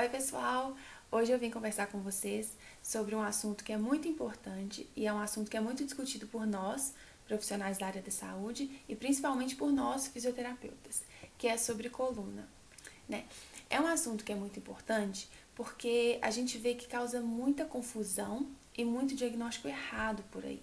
Oi pessoal, hoje eu vim conversar com vocês sobre um assunto que é muito importante e é um assunto que é muito discutido por nós, profissionais da área da saúde, e principalmente por nós, fisioterapeutas, que é sobre coluna, né? É um assunto que é muito importante porque a gente vê que causa muita confusão e muito diagnóstico errado por aí,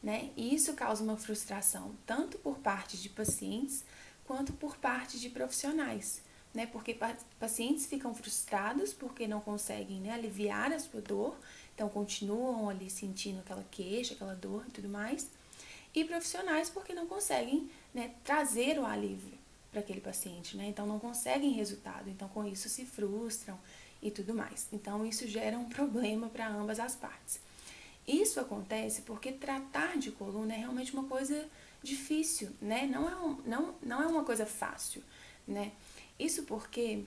né? E isso causa uma frustração tanto por parte de pacientes quanto por parte de profissionais, né? Porque pacientes ficam frustrados porque não conseguem, né, aliviar a sua dor, então continuam ali sentindo aquela queixa, aquela dor e tudo mais, e profissionais porque não conseguem, né, trazer o alívio para aquele paciente, né? Então não conseguem resultado, então com isso se frustram e tudo mais. Então isso gera um problema para ambas as partes. Isso acontece porque tratar de coluna é realmente uma coisa difícil, né? Não é uma coisa fácil, né? Isso porque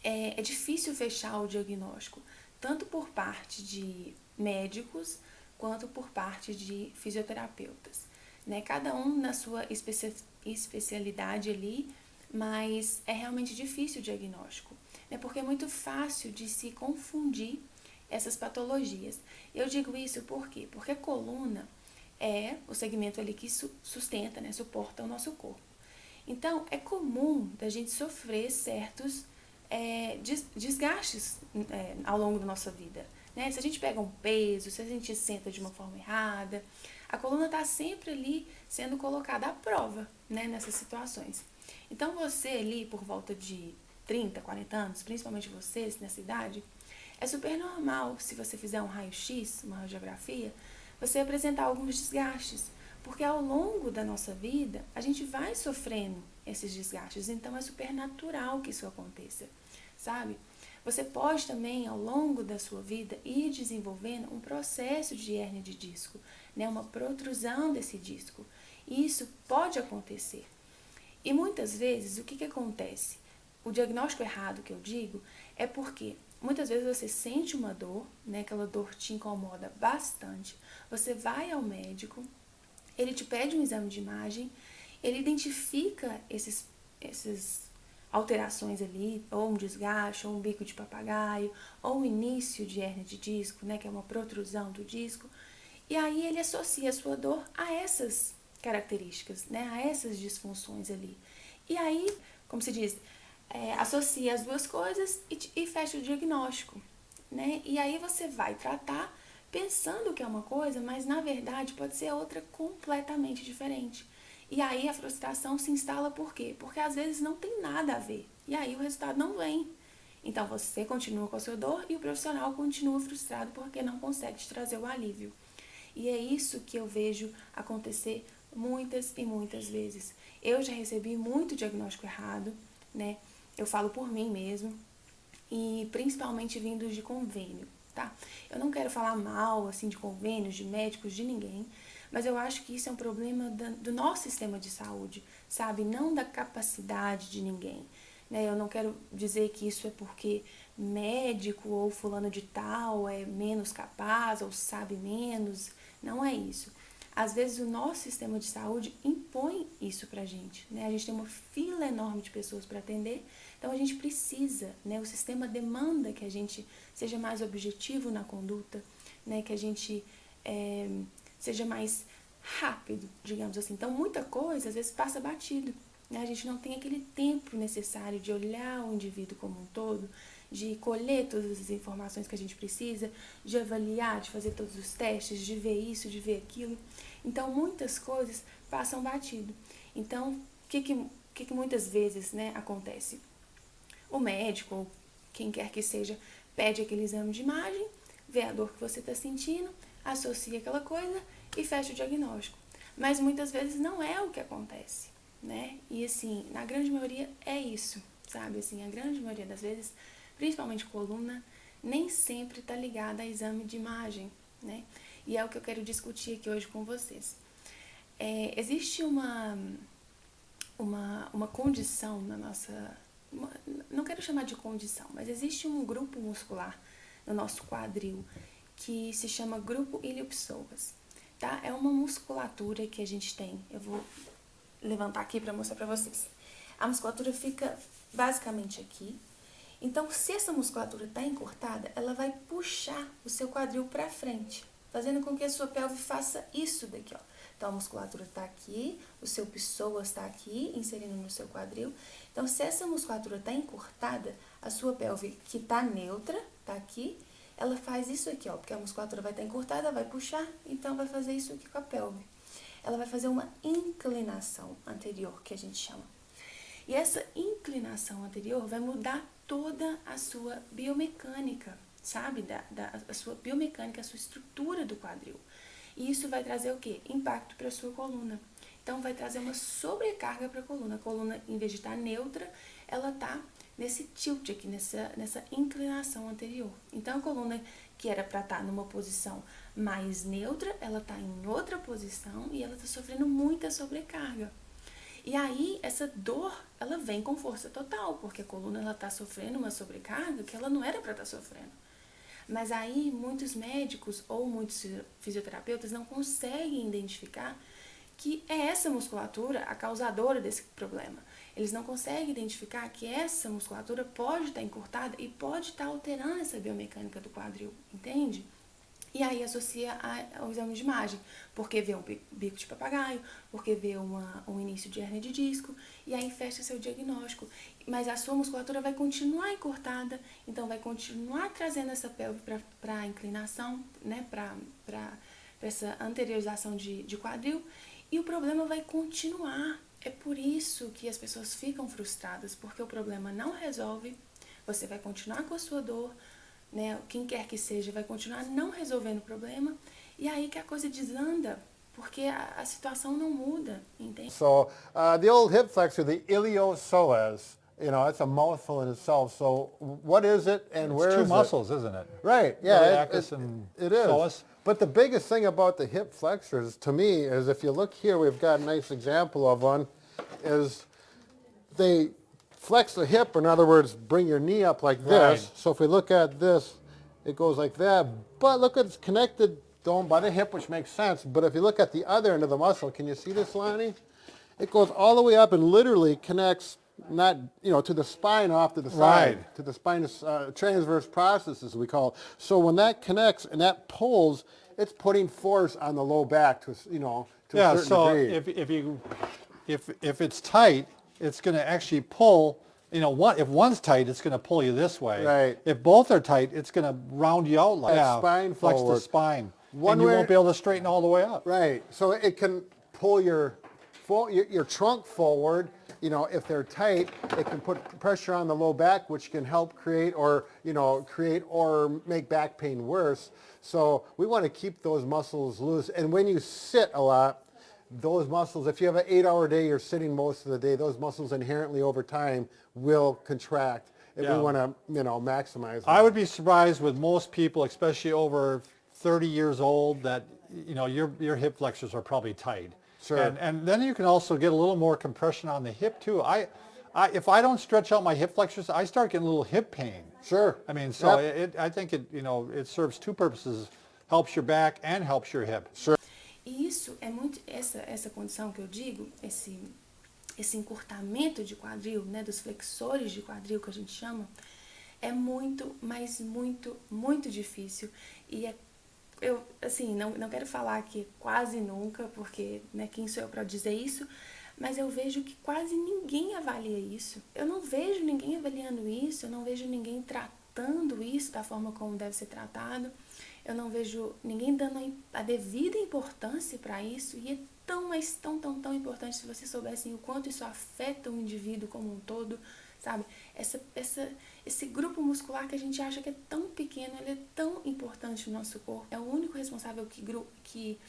é difícil fechar o diagnóstico, tanto por parte de médicos quanto por parte de fisioterapeutas, né? Cada um na sua especialidade ali, mas é realmente difícil o diagnóstico, né? Porque é muito fácil de se confundir essas patologias. Eu digo isso por quê? Porque a coluna é o segmento ali que sustenta, né, suporta o nosso corpo. Então, é comum da gente sofrer certos desgastes ao longo da nossa vida. Né? Se a gente pega um peso, se a gente senta de uma forma errada, a coluna está sempre ali sendo colocada à prova, né, nessas situações. Então, você ali, por volta de 30, 40 anos, principalmente vocês nessa idade, é super normal, se você fizer um raio-x, uma radiografia, você apresentar alguns desgastes, porque ao longo da nossa vida, a gente vai sofrendo esses desgastes, então é super natural que isso aconteça, sabe? Você pode também, ao longo da sua vida, ir desenvolvendo um processo de hérnia de disco, né? Uma protrusão desse disco. E isso pode acontecer. E muitas vezes, o que acontece? O diagnóstico errado que eu digo é porque muitas vezes você sente uma dor, né? Aquela dor te incomoda bastante. Você vai ao médico, ele te pede um exame de imagem, ele identifica esses alterações ali, ou um desgaste, ou um bico de papagaio, ou um início de hérnia de disco, né? Que é uma protrusão do disco. E aí ele associa a sua dor a essas características, né? A essas disfunções ali. E aí, como se diz, associa as duas coisas e fecha o diagnóstico, né? E aí você vai tratar pensando que é uma coisa, mas na verdade pode ser outra completamente diferente. E aí a frustração se instala por quê? Porque às vezes não tem nada a ver. E aí o resultado não vem. Então você continua com a sua dor e o profissional continua frustrado porque não consegue te trazer o alívio. E é isso que eu vejo acontecer muitas e muitas vezes. Eu já recebi muito diagnóstico errado, né? Eu falo por mim mesmo, e principalmente vindos de convênio, tá? Eu não quero falar mal, assim, de convênios, de médicos, de ninguém, mas eu acho que isso é um problema do nosso sistema de saúde, sabe? Não da capacidade de ninguém, né? Eu não quero dizer que isso é porque médico ou fulano de tal é menos capaz ou sabe menos, não é isso. Às vezes o nosso sistema de saúde impõe isso pra gente, né? A gente tem uma fila enorme de pessoas para atender, então a gente precisa, né? O sistema demanda que a gente seja mais objetivo na conduta, né? Que a gente seja mais rápido, digamos assim. Então muita coisa às vezes passa batido, né? A gente não tem aquele tempo necessário de olhar o indivíduo como um todo, de colher todas as informações que a gente precisa, de avaliar, de fazer todos os testes, de ver isso, de ver aquilo. Então, muitas coisas passam batido. Então, o que muitas vezes, né, acontece? O médico, ou quem quer que seja, pede aquele exame de imagem, vê a dor que você está sentindo, associa aquela coisa e fecha o diagnóstico. Mas muitas vezes não é o que acontece, né? E assim, na grande maioria é isso, sabe? Assim, a grande maioria das vezes, principalmente coluna, nem sempre está ligada a exame de imagem, né? E é o que eu quero discutir aqui hoje com vocês. Existe uma condição na nossa... não quero chamar de condição, mas existe um grupo muscular no nosso quadril que se chama grupo iliopsoas, tá? É uma musculatura que a gente tem. Eu vou levantar aqui para mostrar para vocês. A musculatura fica basicamente aqui Então, se essa musculatura está encurtada, ela vai puxar o seu quadril para frente, fazendo com que a sua pelve faça isso daqui, ó. Então, a musculatura está aqui, o seu psoas está aqui, inserindo no seu quadril. Então, se essa musculatura está encurtada, a sua pelve, que está neutra, está aqui, ela faz isso aqui, ó, porque a musculatura vai estar encurtada, vai puxar, então vai fazer isso aqui com a pelve. Ela vai fazer uma inclinação anterior, que a gente chama. E essa inclinação anterior vai mudar toda a sua biomecânica, sabe? A sua biomecânica, a sua estrutura do quadril. E isso vai trazer o quê? Impacto para a sua coluna. Então, vai trazer uma sobrecarga para a coluna. A coluna, em vez de estar neutra, ela está nesse tilt aqui, nessa inclinação anterior. Então, a coluna que era para estar numa posição mais neutra, ela está em outra posição e ela está sofrendo muita sobrecarga. E aí, essa dor, ela vem com força total, porque a coluna, ela está sofrendo uma sobrecarga que ela não era para estar sofrendo. Mas aí, muitos médicos ou muitos fisioterapeutas não conseguem identificar que é essa musculatura a causadora desse problema. Eles não conseguem identificar que essa musculatura pode estar encurtada e pode estar alterando essa biomecânica do quadril, entende? E aí associa ao exame de imagem, porque vê um bico de papagaio, porque vê um início de hérnia de disco, e aí fecha seu diagnóstico. Mas a sua musculatura vai continuar encurtada, então vai continuar trazendo essa pelve para a inclinação, né, para essa anteriorização de quadril, e o problema vai continuar. É por isso que as pessoas ficam frustradas, porque o problema não resolve, você vai continuar com a sua dor, né, quem quer que seja, vai continuar não resolvendo o problema, e aí que a coisa desanda, porque a situação não muda, entende? So the old hip flexor, the iliopsoas, you know, it's a mouthful in itself. So what is it and where is it? It's two muscles, isn't it? Right, yeah. Iliacus and it is. psoas. But the biggest thing about the hip flexors, to me, is if you look here, we've got a nice example of one, is they flex the hip, in other words, bring your knee up like this. Right. So if we look at this, it goes like that. But look, it's connected down by the hip, which makes sense. But if you look at the other end of the muscle, can you see this, Lonnie? It goes all the way up and literally connects, not, you know, to the spine off to the side, Right. to the spinous transverse processes, we call it. So when that connects and that pulls, it's putting force on the low back to, you know, to a certain degree. if it's tight, it's going to actually pull. You know, if one's tight, it's going to pull you this way. Right. If both are tight, it's going to round you out like That spine flex forward. the spine, One and you way- won't be able to straighten all the way up. Right. So it can pull your trunk forward. You know, if they're tight, it can put pressure on the low back, which can help create or make back pain worse. So we want to keep those muscles loose. And when you sit a lot, those muscles, if you have an 8-hour day, you're sitting most of the day, those muscles inherently over time will contract. And we Yeah. want to, you know, maximize them. I would be surprised with most people, especially over 30 years old, that you know your hip flexors are probably tight. Sure. And then you can also get a little more compression on the hip too. If I don't stretch out my hip flexors, I start getting a little hip pain. Sure. I mean, so Yep. I think it serves two purposes: helps your back and helps your hip. Sure. E isso é muito, essa condição que eu digo, esse encurtamento de quadril, né, dos flexores de quadril que a gente chama, é muito, mas muito, muito difícil. E eu, assim, não quero falar que quase nunca, porque, né, quem sou eu para dizer isso, mas eu vejo que quase ninguém avalia isso. Eu não vejo ninguém avaliando isso, eu não vejo ninguém tratando isso da forma como deve ser tratado. Eu não vejo ninguém dando a devida importância para isso, e é tão, mas tão, tão, tão importante se vocês soubessem o quanto isso afeta o indivíduo como um todo, sabe? Esse grupo muscular que a gente acha que é tão pequeno, ele é tão importante no nosso corpo, é o único responsável que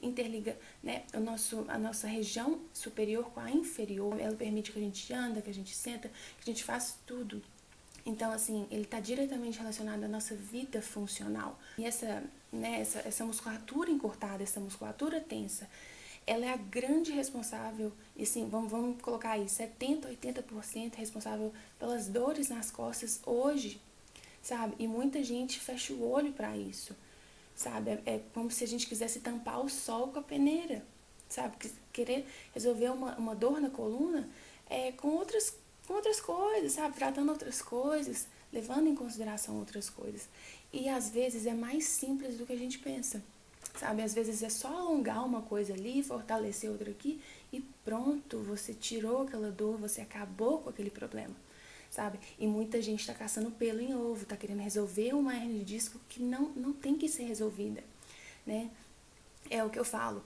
interliga, né, a nossa região superior com a inferior. Ela permite que a gente anda, que a gente senta, que a gente faça tudo. Então, assim, ele está diretamente relacionado à nossa vida funcional. E essa musculatura encurtada, essa musculatura tensa, ela é a grande responsável, e assim, vamos colocar aí, 70%, 80% responsável pelas dores nas costas hoje, sabe? E muita gente fecha o olho para isso, sabe? É como se a gente quisesse tampar o sol com a peneira, sabe? Querer resolver uma dor na coluna com outras com outras coisas, sabe? Tratando outras coisas, levando em consideração outras coisas. E às vezes é mais simples do que a gente pensa, sabe? Às vezes é só alongar uma coisa ali, fortalecer outra aqui e pronto, você tirou aquela dor, você acabou com aquele problema, sabe? E muita gente está caçando pelo em ovo, está querendo resolver uma hernia de disco que não tem que ser resolvida, né? É o que eu falo.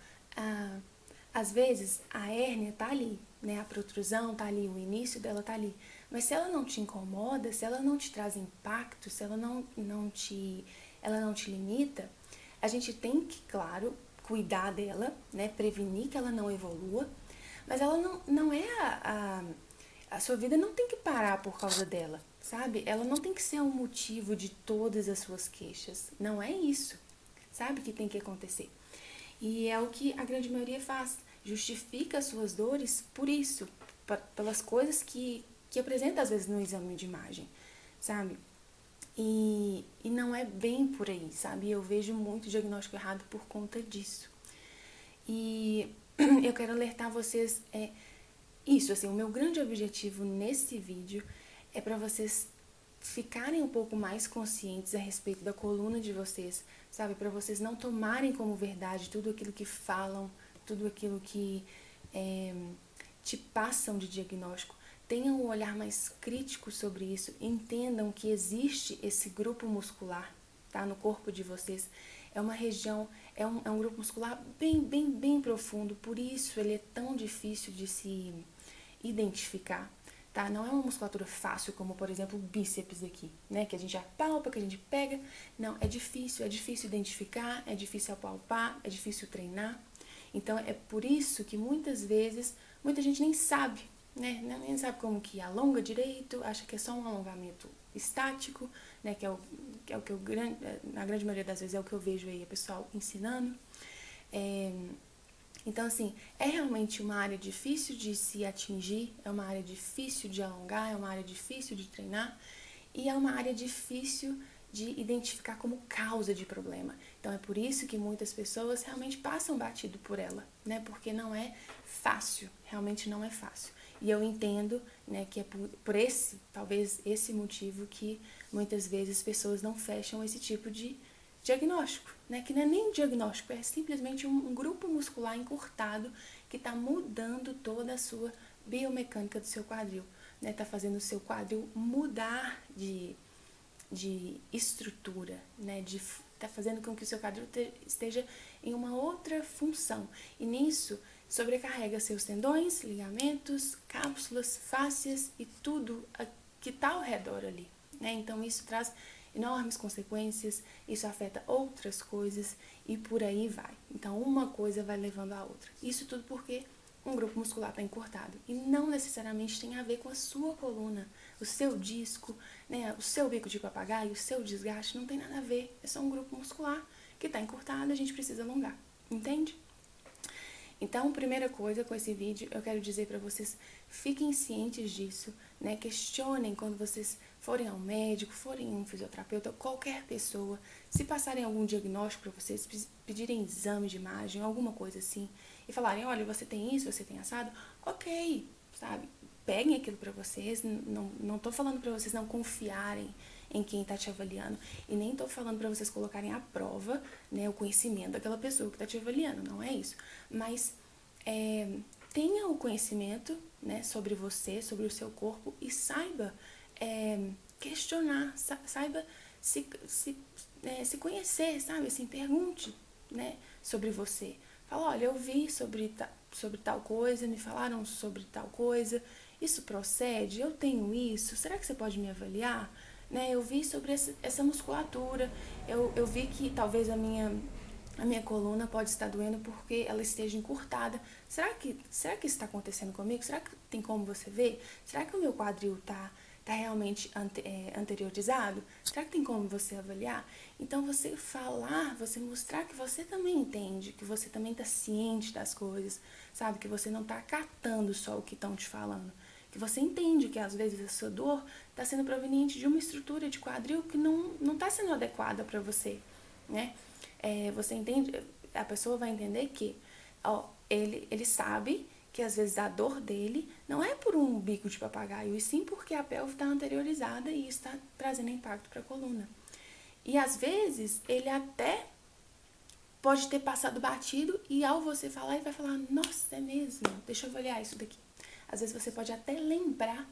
Às vezes a hérnia tá ali, né? A protrusão tá ali, o início dela tá ali. Mas se ela não te incomoda, se ela não te traz impacto, se ela não te limita, a gente tem que, claro, cuidar dela, né? Prevenir que ela não evolua. Mas ela não é a sua vida não tem que parar por causa dela, sabe? Ela não tem que ser um motivo de todas as suas queixas. Não é isso, sabe, que tem que acontecer. E é o que a grande maioria faz. Justifica as suas dores por isso, pelas coisas que apresenta às vezes no exame de imagem, sabe? E não é bem por aí, sabe? Eu vejo muito diagnóstico errado por conta disso. E eu quero alertar vocês, isso, assim, o meu grande objetivo nesse vídeo é para vocês ficarem um pouco mais conscientes a respeito da coluna de vocês, sabe? Para vocês não tomarem como verdade tudo aquilo que falam, tudo aquilo que te passam de diagnóstico. Tenham um olhar mais crítico sobre isso, entendam que existe esse grupo muscular, tá? No corpo de vocês. É uma região, é um grupo muscular bem profundo, por isso ele é tão difícil de se identificar, tá? Não é uma musculatura fácil, como por exemplo o bíceps aqui, né? Que a gente apalpa, que a gente pega. Não, é difícil identificar, é difícil apalpar, é difícil treinar. Então é por isso que muitas vezes, muita gente nem sabe, né? Nem sabe como que alonga direito, acha que é só um alongamento estático, né? Que é o que na grande maioria das vezes é o que eu vejo aí o pessoal ensinando. Então, assim, é realmente uma área difícil de se atingir, é uma área difícil de alongar, é uma área difícil de treinar e é uma área difícil de identificar como causa de problema. Então, é por isso que muitas pessoas realmente passam batido por ela, né? Porque não é fácil, realmente não é fácil. E eu entendo, né, que é por talvez esse motivo que muitas vezes as pessoas não fecham esse tipo de diagnóstico, né? Que não é nem diagnóstico, é simplesmente um grupo muscular encurtado que está mudando toda a sua biomecânica do seu quadril, né? Está fazendo o seu quadril mudar de estrutura, né? Está fazendo com que o seu quadril esteja em uma outra função. E nisso sobrecarrega seus tendões, ligamentos, cápsulas, fáscias e tudo que está ao redor ali, né? Então isso traz enormes consequências, isso afeta outras coisas e por aí vai. Então uma coisa vai levando a outra. Isso tudo porque um grupo muscular está encurtado e não necessariamente tem a ver com a sua coluna, o seu disco, né, o seu bico de papagaio, o seu desgaste, não tem nada a ver. É só um grupo muscular que está encurtado e a gente precisa alongar, entende? Então, primeira coisa com esse vídeo, eu quero dizer para vocês, fiquem cientes disso, né? Questionem quando vocês forem ao médico, forem a um fisioterapeuta, qualquer pessoa, se passarem algum diagnóstico para vocês, pedirem exame de imagem, alguma coisa assim, e falarem, olha, você tem isso, você tem assado, ok, sabe? Peguem aquilo para vocês, não tô falando para vocês não confiarem em quem está te avaliando, e nem estou falando para vocês colocarem à prova, né, o conhecimento daquela pessoa que está te avaliando, não é isso. Mas tenha o conhecimento, né, sobre você, sobre o seu corpo, e saiba questionar, saiba se conhecer, sabe, assim, pergunte, né, sobre você. Fala, olha, eu vi sobre tal coisa, me falaram sobre tal coisa, isso procede? Eu tenho isso? Será que você pode me avaliar? Né, eu vi sobre essa musculatura, eu vi que talvez a minha coluna pode estar doendo porque ela esteja encurtada. Será que isso está acontecendo comigo? Será que tem como você ver? Será que o meu quadril está realmente anteriorizado? Será que tem como você avaliar? Então, você falar, você mostrar que você também entende, que você também está ciente das coisas, sabe? Que você não está acatando só o que estão te falando. Que você entende que às vezes a sua dor está sendo proveniente de uma estrutura de quadril que não está sendo adequada para você, né? Você entende, a pessoa vai entender que ele sabe que às vezes a dor dele não é por um bico de papagaio, e sim porque a pelve está anteriorizada e está trazendo impacto para a coluna. E às vezes ele até pode ter passado batido e ao você falar, ele vai falar, nossa, é mesmo, deixa eu avaliar isso daqui. Às vezes você pode até lembrar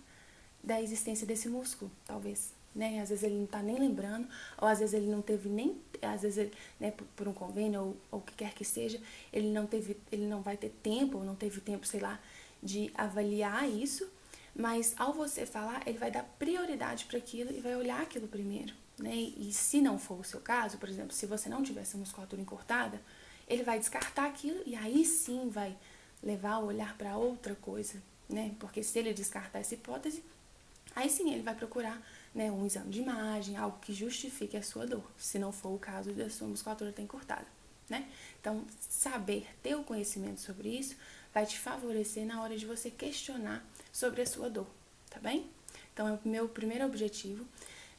da existência desse músculo, talvez, né? Às vezes ele não tá nem lembrando, ou às vezes ele não teve nem, às vezes ele, né, por um convênio ou o que quer que seja, ele não vai ter tempo, ou não teve tempo, sei lá, de avaliar isso, mas ao você falar, ele vai dar prioridade para aquilo e vai olhar aquilo primeiro, né? E se não for o seu caso, por exemplo, se você não tiver essa musculatura encurtada, ele vai descartar aquilo e aí sim vai levar o olhar para outra coisa, né? Porque se ele descartar essa hipótese, aí sim ele vai procurar, né, um exame de imagem, algo que justifique a sua dor, se não for o caso da sua musculatura estar encurtada, né? Então, saber, ter o conhecimento sobre isso, vai te favorecer na hora de você questionar sobre a sua dor, tá bem? Então, é o meu primeiro objetivo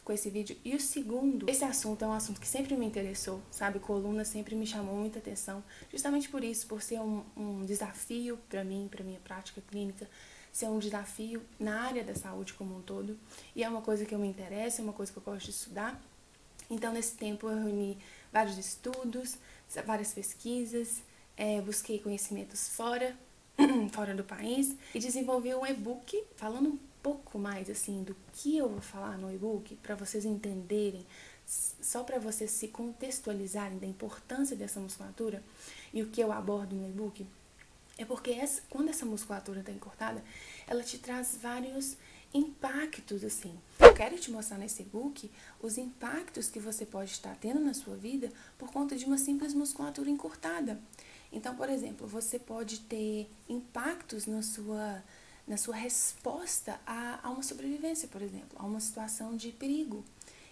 com esse vídeo. E o segundo, esse assunto é um assunto que sempre me interessou, sabe? Coluna sempre me chamou muita atenção, justamente por isso, por ser um desafio para mim, para minha prática clínica, ser um desafio na área da saúde como um todo. E é uma coisa que eu me interesso, é uma coisa que eu gosto de estudar. Então, nesse tempo, eu reuni vários estudos, várias pesquisas, busquei conhecimentos fora do país e desenvolvi um e-book falando um pouco mais assim do que eu vou falar no e-book para vocês entenderem, só para vocês se contextualizarem da importância dessa musculatura e o que eu abordo no e-book. É porque quando essa musculatura está encurtada, ela te traz vários impactos, assim. Eu quero te mostrar nesse e-book os impactos que você pode estar tendo na sua vida por conta de uma simples musculatura encurtada. Então, por exemplo, você pode ter impactos na sua resposta a uma sobrevivência, por exemplo, a uma situação de perigo.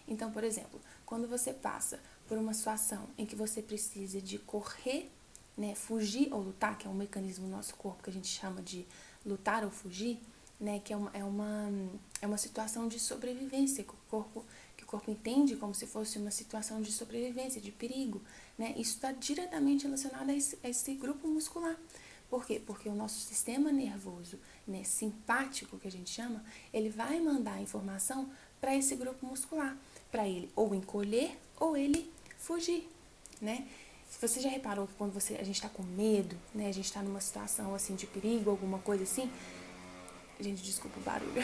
Então, por exemplo, quando você passa por uma situação em que você precisa de correr, né, fugir ou lutar, que é um mecanismo do nosso corpo que a gente chama de lutar ou fugir, né, que é uma situação de sobrevivência, que o corpo entende como se fosse uma situação de sobrevivência, de perigo, né? Isso está diretamente relacionado a esse grupo muscular. Por quê? Porque o nosso sistema nervoso, né, simpático, que a gente chama, ele vai mandar a informação para esse grupo muscular, para ele ou encolher ou ele fugir, né? Você já reparou que quando a gente está com medo, né, a gente está numa situação assim de perigo, alguma coisa assim? Gente, desculpa o barulho.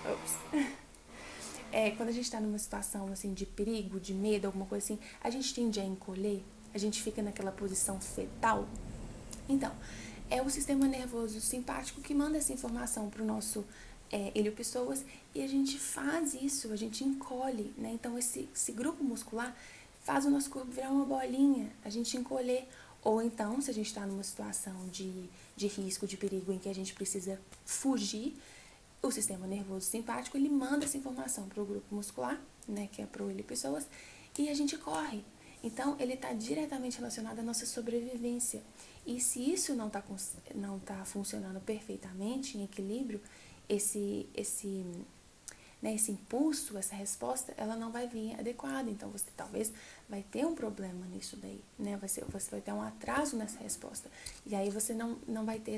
Ops. Quando a gente está numa situação assim de perigo, de medo, alguma coisa assim, a gente tende a encolher, a gente fica naquela posição fetal. Então, é o sistema nervoso simpático que manda essa informação para o nosso heliopsoas e a gente faz isso, a gente encolhe, né? Então, esse grupo muscular faz o nosso corpo virar uma bolinha, a gente encolher. Ou então, se a gente está numa situação de risco, de perigo, em que a gente precisa fugir, o sistema nervoso simpático, ele manda essa informação para o grupo muscular, né, que é para o heliopsoas, e a gente corre. Então, ele está diretamente relacionado à nossa sobrevivência. E se isso não tá funcionando perfeitamente, em equilíbrio, esse impulso, essa resposta, ela não vai vir adequada. Então, você talvez vai ter um problema nisso daí, né? Você vai ter um atraso nessa resposta. E aí você não vai ter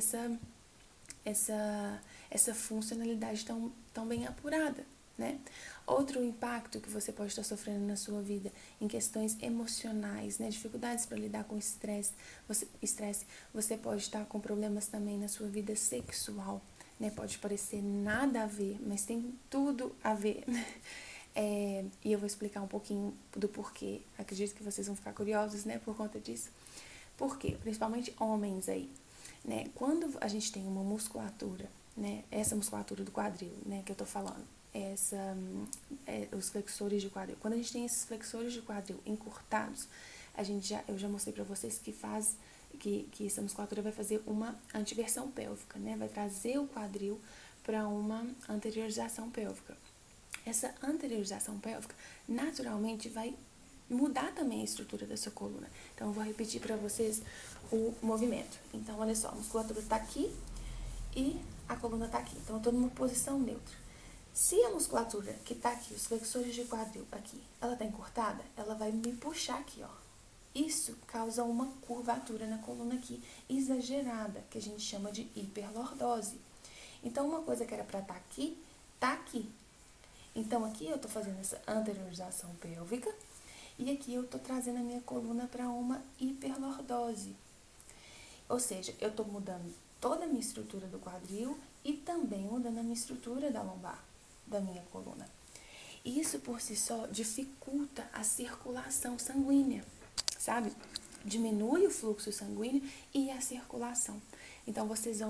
essa funcionalidade tão bem apurada, né? Outro impacto que você pode estar sofrendo na sua vida em questões emocionais, né? Dificuldades para lidar com estresse, você pode estar com problemas também na sua vida sexual, né? Pode parecer nada a ver, mas tem tudo a ver. E eu vou explicar um pouquinho do porquê. Acredito que vocês vão ficar curiosos, né, por conta disso. Por quê? Principalmente homens aí, né? Quando a gente tem uma musculatura, né, essa musculatura do quadril, né, que eu tô falando, os flexores de quadril. Quando a gente tem esses flexores de quadril encurtados, eu já mostrei pra vocês que essa musculatura vai fazer uma antiversão pélvica, né? Vai trazer o quadril para uma anteriorização pélvica. Essa anteriorização pélvica, naturalmente, vai mudar também a estrutura da sua coluna. Então, eu vou repetir para vocês o movimento. Então, olha só, a musculatura está aqui e a coluna está aqui. Então, eu estou numa posição neutra. Se a musculatura que está aqui, os flexores de quadril aqui, ela está encurtada, ela vai me puxar aqui, ó. Isso causa uma curvatura na coluna aqui, exagerada, que a gente chama de hiperlordose. Então, uma coisa que era para estar aqui, tá aqui. Então, aqui eu tô fazendo essa anteriorização pélvica, e aqui eu tô trazendo a minha coluna para uma hiperlordose. Ou seja, eu tô mudando toda a minha estrutura do quadril e também mudando a minha estrutura da lombar, da minha coluna. Isso por si só dificulta a circulação sanguínea, sabe? Diminui o fluxo sanguíneo e a circulação. Então, vocês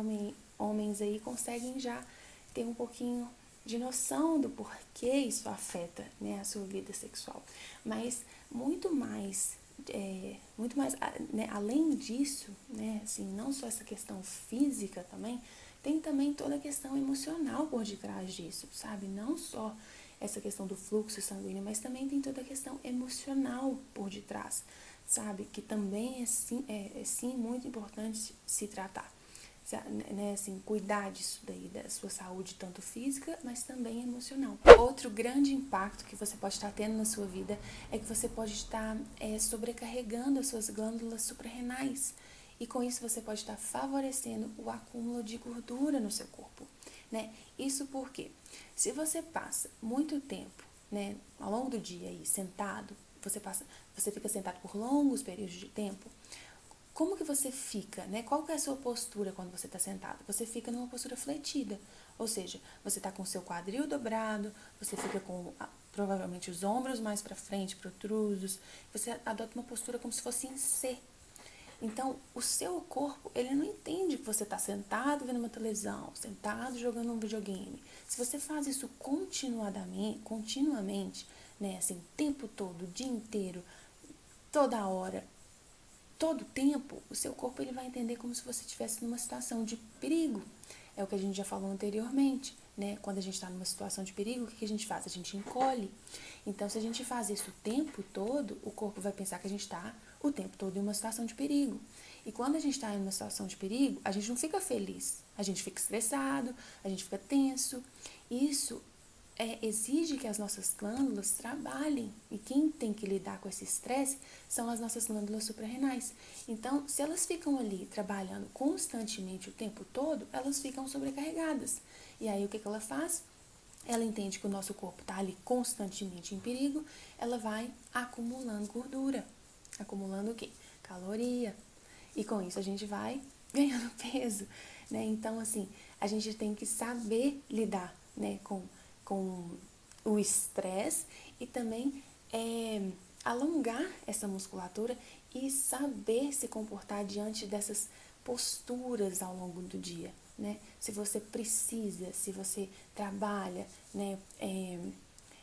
homens aí conseguem já ter um pouquinho de noção do porquê isso afeta, né, a sua vida sexual. Mas muito mais, né, além disso, né, assim, não só essa questão física também, tem também toda a questão emocional por detrás disso, sabe? Não só essa questão do fluxo sanguíneo, mas também tem toda a questão emocional por detrás, sabe? Que também é sim muito importante se tratar, né? Assim, cuidar disso daí, da sua saúde, tanto física, mas também emocional. Outro grande impacto que você pode estar tendo na sua vida é que você pode estar sobrecarregando as suas glândulas suprarrenais. E com isso você pode estar favorecendo o acúmulo de gordura no seu corpo, né? Isso porque se você passa muito tempo, né, ao longo do dia aí sentado, você fica sentado por longos períodos de tempo, como que você fica, né? Qual que é a sua postura quando você está sentado? Você fica numa postura fletida, ou seja, você está com o seu quadril dobrado, você fica com provavelmente os ombros mais para frente, protrusos, você adota uma postura como se fosse em C. Então, o seu corpo, ele não entende que você está sentado vendo uma televisão, sentado jogando um videogame. Se você faz isso continuamente, né, assim, o tempo todo, o dia inteiro, toda hora, todo tempo, o seu corpo ele vai entender como se você estivesse numa situação de perigo. É o que a gente já falou anteriormente, né? Quando a gente está numa situação de perigo, o que a gente faz? A gente encolhe. Então, se a gente faz isso o tempo todo, o corpo vai pensar que a gente está o tempo todo em uma situação de perigo. E quando a gente está em uma situação de perigo, a gente não fica feliz. A gente fica estressado, a gente fica tenso. Isso exige que as nossas glândulas trabalhem. E quem tem que lidar com esse estresse são as nossas glândulas suprarrenais. Então, se elas ficam ali trabalhando constantemente o tempo todo, elas ficam sobrecarregadas. E aí, o que ela faz? Ela entende que o nosso corpo está ali constantemente em perigo, ela vai acumulando gordura. Acumulando o quê? Caloria. E com isso a gente vai ganhando peso, né? Então, assim, a gente tem que saber lidar, né, com o estresse e também alongar essa musculatura e saber se comportar diante dessas posturas ao longo do dia, né? Se você precisa, se você trabalha, né,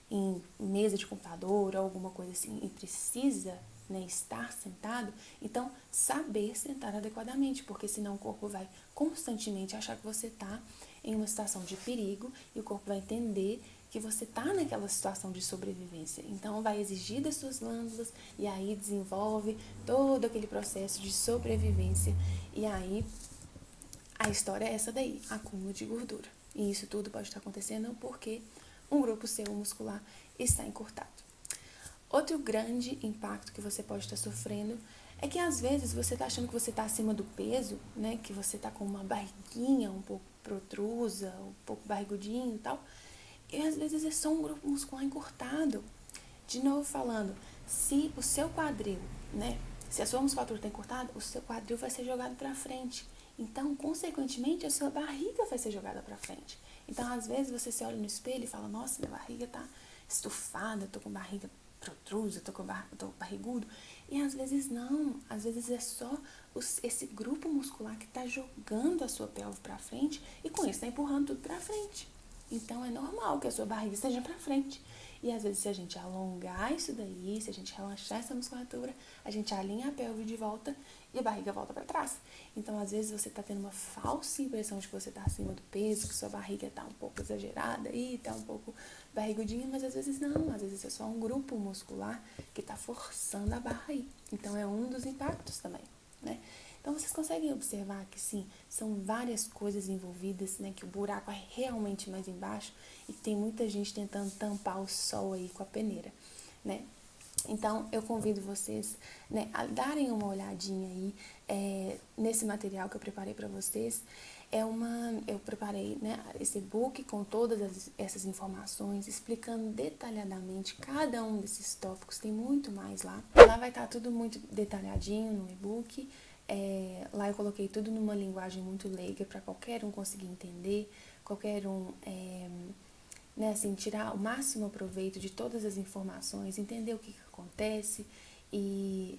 em mesa de computador ou alguma coisa assim e precisa, né, estar sentado, então saber sentar adequadamente, porque senão o corpo vai constantemente achar que você está em uma situação de perigo e o corpo vai entender que você está naquela situação de sobrevivência. Então vai exigir das suas glândulas e aí desenvolve todo aquele processo de sobrevivência e aí a história é essa daí, acúmulo de gordura. E isso tudo pode estar acontecendo porque um grupo seu muscular está encurtado. Outro grande impacto que você pode estar sofrendo é que às vezes você está achando que você está acima do peso, né? Que você está com uma barriguinha um pouco protrusa, um pouco barrigudinho e tal. E às vezes é só um grupo muscular encurtado. De novo falando, se o seu quadril, né? Se a sua musculatura está encurtada, o seu quadril vai ser jogado para frente. Então, consequentemente, a sua barriga vai ser jogada para frente. Então, às vezes, você se olha no espelho e fala, nossa, minha barriga tá estufada, tô com barriga protrusa, tô barrigudo. E às vezes não, às vezes é só esse grupo muscular que tá jogando a sua pelve para frente e com isso tá empurrando tudo para frente. Então, é normal que a sua barriga esteja para frente. E às vezes, se a gente alongar isso daí, se a gente relaxar essa musculatura, a gente alinha a pelve de volta e a barriga volta para trás. Então, às vezes, você está tendo uma falsa impressão de que você está acima do peso, que sua barriga está um pouco exagerada e está um pouco barrigudinha, mas às vezes não. Às vezes é só um grupo muscular que está forçando a barra aí. Então, é um dos impactos também, né? Então, vocês conseguem observar que, sim, são várias coisas envolvidas, né? Que o buraco é realmente mais embaixo e tem muita gente tentando tampar o sol aí com a peneira, né? Então, eu convido vocês, né, a darem uma olhadinha aí nesse material que eu preparei para vocês. Eu preparei, né, esse e-book com todas essas informações, explicando detalhadamente cada um desses tópicos. Tem muito mais lá. Lá vai estar tudo muito detalhadinho no e-book. Lá eu coloquei tudo numa linguagem muito leiga para qualquer um conseguir entender, qualquer um né, assim, tirar o máximo proveito de todas as informações, entender o que acontece e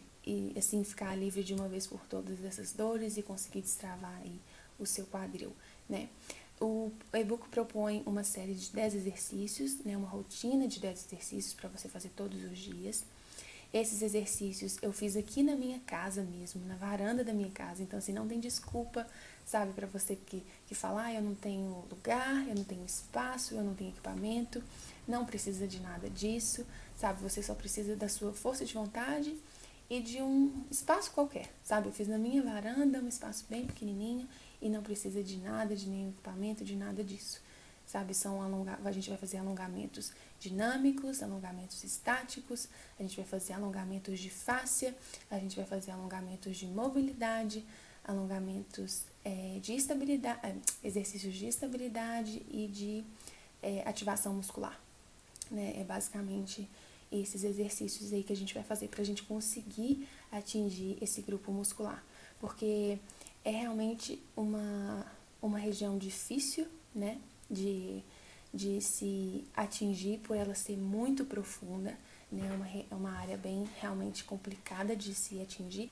assim ficar livre de uma vez por todas dessas dores e conseguir destravar aí o seu quadril, né? O e-book propõe uma série de 10 exercícios, né, uma rotina de 10 exercícios para você fazer todos os dias. Esses exercícios eu fiz aqui na minha casa mesmo, na varanda da minha casa. Então, assim, não tem desculpa, sabe, para você que fala, eu não tenho lugar, eu não tenho espaço, eu não tenho equipamento. Não precisa de nada disso, sabe? Você só precisa da sua força de vontade e de um espaço qualquer, sabe? Eu fiz na minha varanda, um espaço bem pequenininho e não precisa de nada, de nenhum equipamento, de nada disso. Sabe, a gente vai fazer alongamentos dinâmicos, alongamentos estáticos, a gente vai fazer alongamentos de fáscia, a gente vai fazer alongamentos de mobilidade, alongamentos de estabilidade, exercícios de estabilidade e de ativação muscular, né? É basicamente esses exercícios aí que a gente vai fazer para a gente conseguir atingir esse grupo muscular, porque é realmente uma região difícil, né, de se atingir por ela ser muito profunda, né, é uma área bem realmente complicada de se atingir.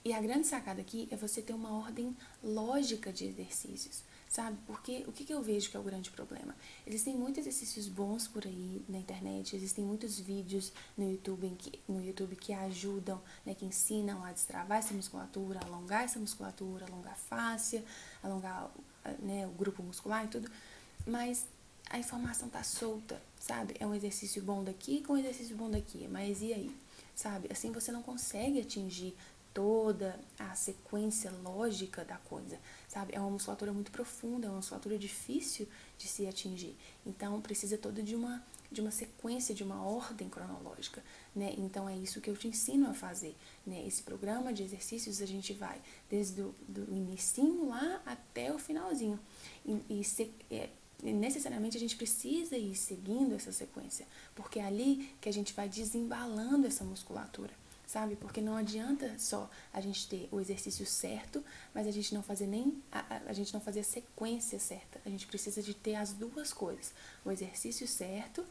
E a grande sacada aqui é você ter uma ordem lógica de exercícios, sabe? Porque o que eu vejo que é o grande problema? Existem muitos exercícios bons por aí na internet, existem muitos vídeos no YouTube que ajudam, né, que ensinam a destravar essa musculatura, alongar essa musculatura, alongar a fáscia, alongar, né, o grupo muscular e tudo, mas a informação tá solta, sabe? É um exercício bom daqui com um exercício bom daqui, mas e aí? Sabe? Assim você não consegue atingir toda a sequência lógica da coisa, sabe? É uma musculatura muito profunda, é uma musculatura difícil de se atingir. Então, precisa toda de uma sequência, de uma ordem cronológica, né? Então, é isso que eu te ensino a fazer, né? Esse programa de exercícios a gente vai desde o inicinho lá até o finalzinho. Necessariamente a gente precisa ir seguindo essa sequência, porque é ali que a gente vai desembalando essa musculatura, sabe? Porque não adianta só a gente ter o exercício certo, mas a gente não fazer a gente não fazer a sequência certa. A gente precisa de ter as duas coisas, o exercício certo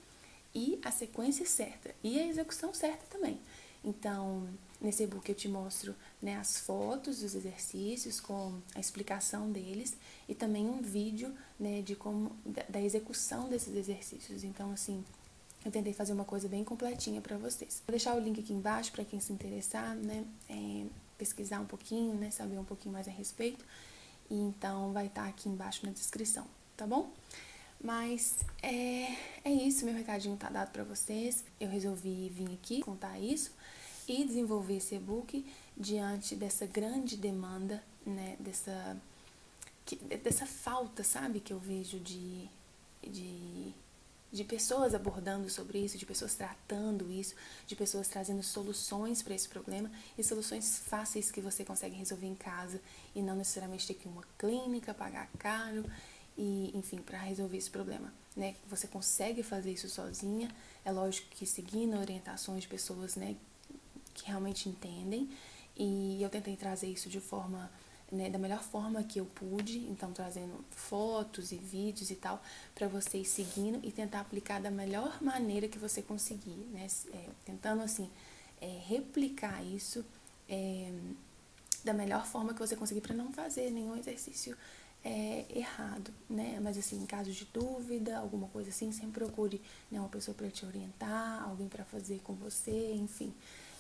e a sequência certa, e a execução certa também. Então, nesse e-book eu te mostro, né, as fotos dos exercícios com a explicação deles e também um vídeo, né, de como da execução desses exercícios. Então, assim, eu tentei fazer uma coisa bem completinha para vocês. Vou deixar o link aqui embaixo para quem se interessar, né, pesquisar um pouquinho, né, saber um pouquinho mais a respeito. E então vai estar aqui embaixo na descrição, tá bom? Mas é isso, meu recadinho tá dado para vocês. Eu resolvi vir aqui contar isso e desenvolver esse e-book diante dessa grande demanda, né, dessa falta, sabe, que eu vejo de pessoas abordando sobre isso, de pessoas tratando isso, de pessoas trazendo soluções para esse problema e soluções fáceis que você consegue resolver em casa e não necessariamente ter que ir a uma clínica, pagar caro e, enfim, para resolver esse problema, né? Você consegue fazer isso sozinha, é lógico que seguindo orientações de pessoas, né, que realmente entendem, e eu tentei trazer isso de forma, né, da melhor forma que eu pude, então trazendo fotos e vídeos e tal, para vocês seguindo e tentar aplicar da melhor maneira que você conseguir, né, tentando assim, replicar isso da melhor forma que você conseguir para não fazer nenhum exercício errado, né? Mas assim, em caso de dúvida, alguma coisa assim, sempre procure, né, uma pessoa para te orientar, alguém para fazer com você, enfim,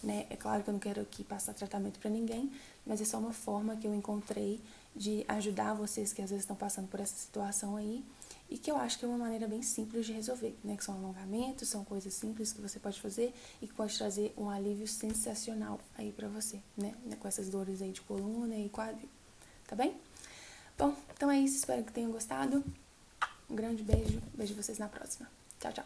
né? É claro que eu não quero aqui passar tratamento para ninguém, mas é só uma forma que eu encontrei de ajudar vocês que às vezes estão passando por essa situação aí e que eu acho que é uma maneira bem simples de resolver, né? Que são alongamentos, são coisas simples que você pode fazer e que pode trazer um alívio sensacional aí pra você, né? Com essas dores aí de coluna e quadril, tá bem? Bom, então é isso, espero que tenham gostado. Um grande beijo, vejo vocês na próxima. Tchau, tchau.